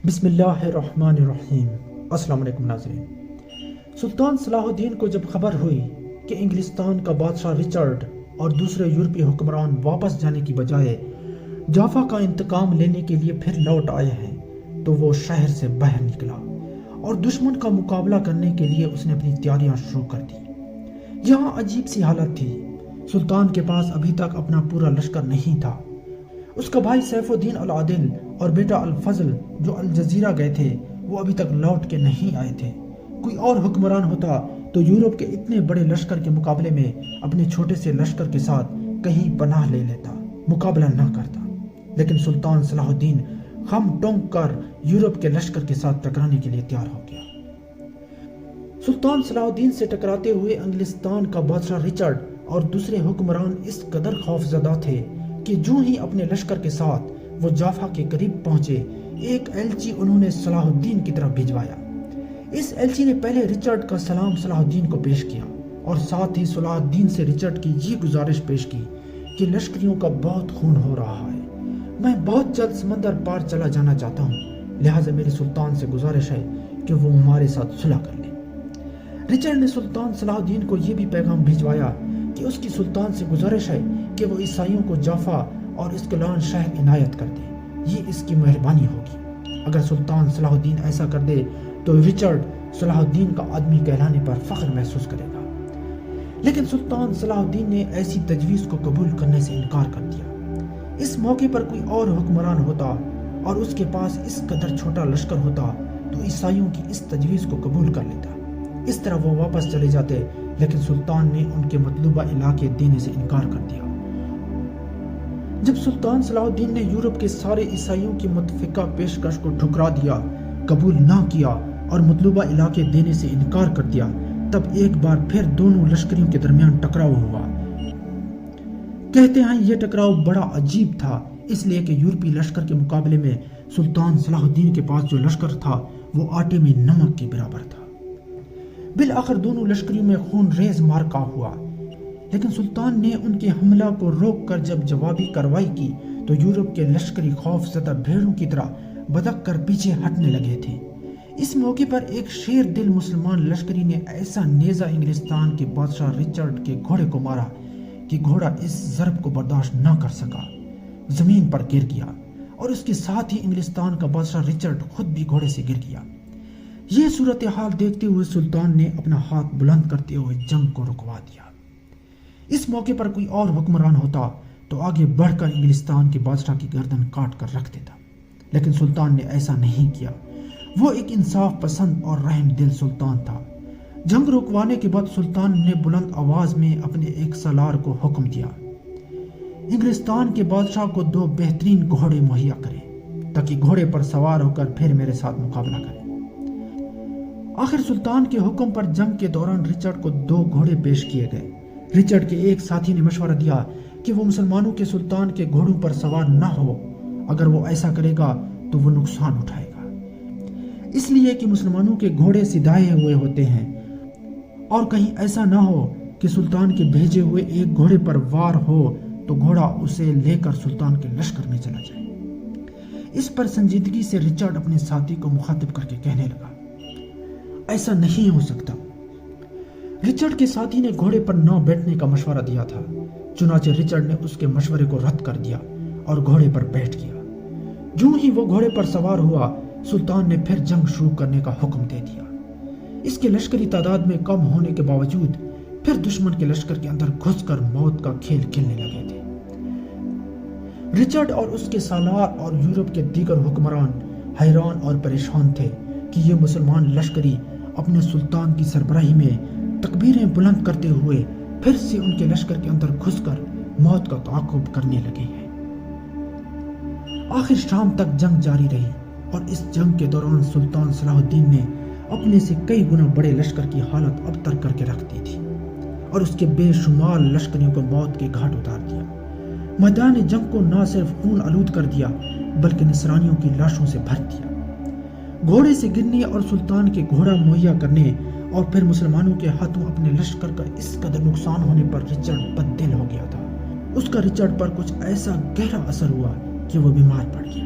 بسم اللہ الرحمن الرحیم۔ السلام علیکم ناظرین۔ سلطان صلاح الدین کو جب خبر ہوئی کہ انگلستان کا بادشاہ رچرڈ اور دوسرے یورپی حکمران واپس جانے کی بجائے جافا کا انتقام لینے کے لیے پھر لوٹ آئے ہیں تو وہ شہر سے باہر نکلا اور دشمن کا مقابلہ کرنے کے لیے اس نے اپنی تیاریاں شروع کر دی۔ یہاں عجیب سی حالت تھی۔ سلطان کے پاس ابھی تک اپنا پورا لشکر نہیں تھا۔ اس کا بھائی سیف الدین العادل اور بیٹا الفضل جو الجزیرہ گئے تھے وہ ابھی تک لوٹ کے نہیں آئے تھے۔ کوئی اور حکمران ہوتا تو یورپ کے اتنے بڑے لشکر کے مقابلے میں اپنے چھوٹے سے لشکر کے ساتھ کہیں پناہ لے لیتا، مقابلہ نہ کرتا، لیکن سلطان صلاح الدین خم ٹونک کر یورپ کے لشکر کے ساتھ ٹکرانے کے لیے تیار ہو گیا۔ سلطان صلاح الدین سے ٹکراتے ہوئے انگلستان کا بادشاہ رچرڈ اور دوسرے حکمران اس قدر خوفزدہ تھے کہ جو ہی اپنے لشکر کے ساتھ وہ جافا کے قریب پہنچے ایک ایلچی انہوں نے صلاح الدین کی طرف بھجوایا۔ اس ایلچی نے پہلے رچرڈ کا سلام صلاح الدین کو پیش کیا اور ساتھ ہی صلاح الدین سے رچرڈ کی یہ گزارش پیش کی کہ لشکریوں کا بہت خون ہو رہا ہے، میں بہت جلد سمندر پار چلا جانا چاہتا ہوں، لہٰذا میری سلطان سے گزارش ہے کہ وہ ہمارے ساتھ صلح کر لے۔ رچرڈ نے سلطان صلاح الدین کو یہ بھی پیغام بھجوایا کہ اس کی سلطان سے گزارش ہے کہ وہ عیسائیوں کو جافا اور اسکلان شہر عنایت کر دے، یہ اس کی مہربانی ہوگی۔ اگر سلطان صلاح الدین ایسا کر دے تو رچرڈ صلاح الدین کا آدمی کہلانے پر فخر محسوس کرے گا، لیکن سلطان صلاح الدین نے ایسی تجویز کو قبول کرنے سے انکار کر دیا۔ اس موقع پر کوئی اور حکمران ہوتا اور اس کے پاس اس قدر چھوٹا لشکر ہوتا تو عیسائیوں کی اس تجویز کو قبول کر لیتا، اس طرح وہ واپس چلے جاتے، لیکن سلطان نے ان کے مطلوبہ علاقے دینے سے انکار کر دیا۔ جب سلطان صلاح الدین نے یورپ کے سارے عیسائیوں کی متفقہ پیشکش کو ٹھکرا دیا، قبول نہ کیا اور مطلوبہ علاقے دینے سے انکار کر دیا، تب ایک بار پھر دونوں لشکریوں کے درمیان ٹکراؤ ہوا۔ کہتے ہیں یہ ٹکراؤ بڑا عجیب تھا، اس لیے کہ یورپی لشکر کے مقابلے میں سلطان صلاح الدین کے پاس جو لشکر تھا وہ آٹے میں نمک کے برابر تھا۔ بالآخر دونوں لشکریوں میں خون ریز معرکہ ہوا، لیکن سلطان نے ان کے حملہ کو روک کر جب جوابی کارروائی کی تو یورپ کے لشکری خوف زدہ بھیڑوں کی طرح بدک کر پیچھے ہٹنے لگے تھے۔ اس موقع پر ایک شیر دل مسلمان لشکری نے ایسا نیزہ انگلستان کے بادشاہ رچرڈ کے گھوڑے کو مارا کہ گھوڑا اس ضرب کو برداشت نہ کر سکا، زمین پر گر گیا اور اس کے ساتھ ہی انگلستان کا بادشاہ رچرڈ خود بھی گھوڑے سے گر گیا۔ یہ صورتحال دیکھتے ہوئے سلطان نے اپنا ہاتھ بلند کرتے ہوئے جنگ کو رکوا دیا۔ اس موقع پر کوئی اور حکمران ہوتا تو آگے بڑھ کر انگلستان کے بادشاہ کی گردن کاٹ کر رکھ دیتا، لیکن سلطان نے ایسا نہیں کیا۔ وہ ایک انصاف پسند اور رحم دل سلطان تھا۔ جنگ رکوانے کے بعد سلطان نے بلند آواز میں اپنے ایک سالار کو حکم دیا انگلستان کے بادشاہ کو 2 بہترین گھوڑے مہیا کرے تاکہ گھوڑے پر سوار ہو کر پھر میرے ساتھ مقابلہ کرے۔ آخر سلطان کے حکم پر جنگ کے دوران رچرڈ کو 2 گھوڑے پیش کیے گئے۔ رچرڈ کے ایک ساتھی نے مشورہ دیا کہ وہ مسلمانوں کے سلطان کے گھوڑوں پر سوار نہ ہو، اگر وہ ایسا کرے گا تو وہ نقصان اٹھائے گا، اس لیے کہ مسلمانوں کے گھوڑے سدھائے ہوئے ہوتے ہیں اور کہیں ایسا نہ ہو کہ سلطان کے بھیجے ہوئے ایک گھوڑے پر وار ہو تو گھوڑا اسے لے کر سلطان کے لشکر میں چلا جائے۔ اس پر سنجیدگی سے رچرڈ اپنے ساتھی کو مخاطب کر کے کہنے لگا، ایسا نہیں ہو سکتا۔ رچرڈ کے ساتھی نے گھوڑے پر نہ بیٹھنے کا مشورہ دیا تھا، چنانچہ رچرڈ نے اس کے مشورے کو رد کر دیا اور گھوڑے پر بیٹھ گیا۔ جو ہی وہ گھوڑے پر سوار ہوا، سلطان نے پھر جنگ شروع کرنے کا حکم دے دیا۔ اس کے لشکری تعداد میں کم ہونے کے باوجود پھر دشمن کے لشکر کے اندر گھس کر موت کا کھیل کھیلنے لگے تھے۔ رچرڈ اور اس کے سالار اور یورپ کے دیگر حکمران حیران اور پریشان تھے کہ یہ مسلمان لشکری اپنے سلطان کی سربراہی میں تکبیریں بلند کرتے ہوئے پھر سے ان کے لشکر کے اندر گھس کر موت کا تعاقب کرنے لگے ہیں۔ آخر شام تک جنگ جاری رہی اور اس جنگ کے دوران سلطان صلاح الدین نے اپنے سے کئی گنا بڑے لشکر کی حالت ابتر کر کے رکھ دی تھی اور اس کے بے شمار لشکریوں کو موت کے گھاٹ اتار دیا۔ میدان جنگ کو نہ صرف خون آلود کر دیا بلکہ نصرانیوں کی لاشوں سے بھر دیا۔ گھوڑے سے گرنے اور سلطان کے گھوڑا مہیا کرنے اور پھر مسلمانوں کے ہاتھوں اپنے لشکر کا اس قدر نقصان ہونے پر رچرڈ بد دل ہو گیا تھا۔ اس کا رچرڈ پر کچھ ایسا گہرا اثر ہوا کہ وہ بیمار پڑ گیا۔